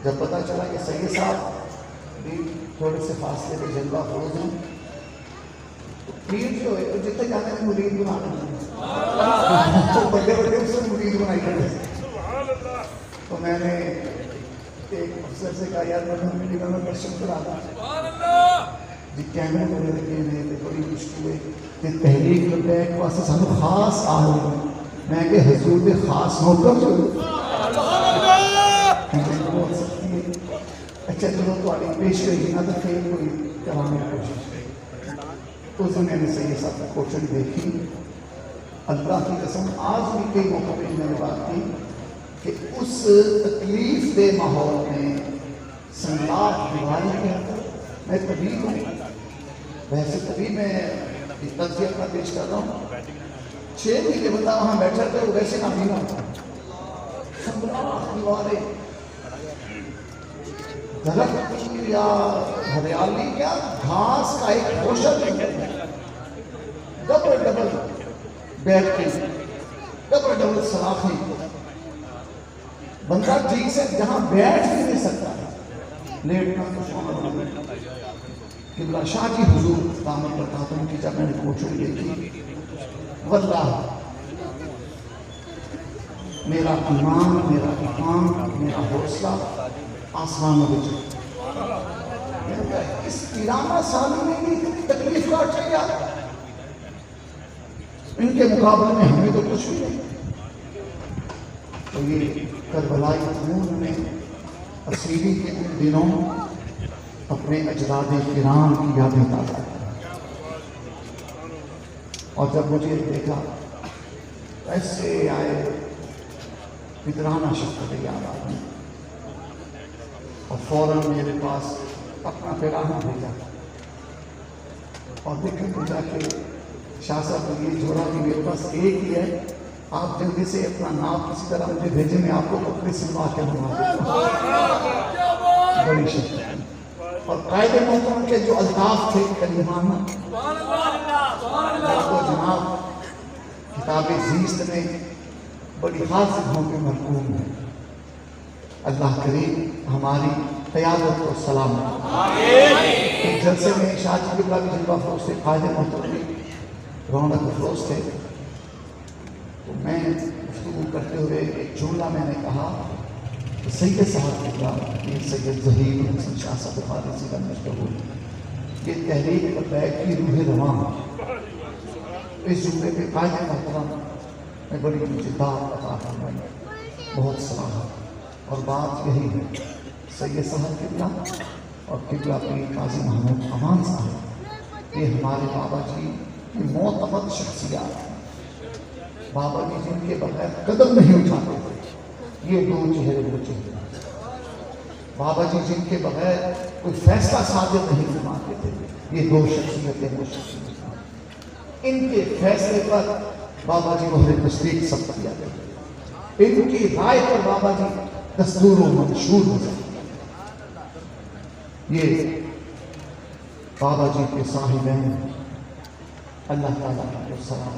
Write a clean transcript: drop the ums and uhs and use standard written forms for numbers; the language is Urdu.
جب پتا چلا کہ سید صاحب بھی تھوڑے سے فاصلے پہ جلوہ فروز ہیں، پیر جو ہے جتنے جانے میں مرید بنانا تو بڑے بڑے اس سے مرید بنائی کرتے. تو میں نے ایک افسر سے کہا یار میں درشن کرا دوں جی کیمرے بڑے لگے نے بڑی مشکل ہے کہ تحریک لبیک واسطے سانو خاص آ رہے ہیں. میں کہ حضور دے خاص نوکر جو بہت سکتی ہے. اچھا چلو تھوڑی پیش ہوئی نہ تو پھر کوئی کرانے کی کوشش کریں. اس دن میں نے سید صاحب کی کوشش دیکھی. اللہ کی قسم آج بھی کئی موقع پہ میں نے بات کی کہ اس تکلیف دے ماحول میں سنگلاٹ بیماری کے اندر میں طبیب ہوں. ویسے طبیب میں تجزیہ اپنا پیش کر رہا ہوں. 6 مہینے بندہ وہاں بیٹھا تھا وہ ویسے نابینا ہوتا سنگلاٹ دیواریں درخت یا ہریالی یا گھاس کا ایک روشن ڈبل بیٹھ کے ڈبل سلاخیں بندہ ٹھیک سے جہاں بیٹھ بھی نہیں سکتا لیٹنا. قبلہ شاہ کی حضور دامت برکاتہم کی جب میں نے کوشش دیکھی واللہ میرا ایمان میرا ایمان میرا حوصلہ آسمانوں میں چلتا. اس 13 سالوں میں بھی اتنی تکلیف کاٹ رہی ہے ان کے مقابلے میں ہمیں تو کچھ بھی نہیں. تو یہ کربلائی خون میں اسیری کے ان دنوں اپنے اجداد کرام کی یادیں تازہ کرا. اور جب مجھے دیکھا ایسے آئے پدرانہ شخص یاد آ گئی اور فوراً میرے پاس اپنا پیغام بھیجا اور دیکھیں پوچھا کہ شاہ صاحب یہ جھولا بھی میرے پاس ایک ہی ہے، آپ جلدی سے اپنا نام کسی طرح مجھے بھیجیں، میں آپ کو کپڑے سلوا کے منگوا دیتا ہوں. بڑی شکریہ. اور قائد محترم کے جو الطاف تھے کلیمانہ وہ جناب کتاب زیست میں بڑی خاص جگہوں پہ مرحوم ہے. اللہ کریم ہماری قیادت کو سلامت. ایک جلسے میں شاہ جی قبلہ کی جلوہ فروز سے قائد محترم رونق افروز تھے. تو میں گفتگو کرتے ہوئے ایک جملہ میں نے کہا کہ سید صاحب قبلہ یہ سید ظہیر حسن شاہ صاحب فارسی کا مشہور یہ تحریک لبیک کی روح رواں. اس جملے پہ قائد محترم میں بڑی مجھے بات عطا فرمائی، بہت سراہا. اور بات یہی ہے سید صاحب قبلہ اور قبلہ پیر قاضی محمود امان صاحب یہ ہمارے بابا جی کی معتمد شخصیات ہیں. بابا جی جن کے بغیر قدم نہیں اٹھاتے تھے، یہ 2 چہرے وہ چہرے. بابا جی جن کے بغیر کوئی فیصلہ صادر نہیں فرماتے تھے، یہ 2 شخصیتیں وہ شخصیتیں. ان کے فیصلے پر بابا جی مہر تصدیق سب کیا گیا. ان کی رائے پر بابا جی دستور و منشور ہو جاتے. یہ بابا جی کے صاحبین اللہ تعالیٰ کو سلام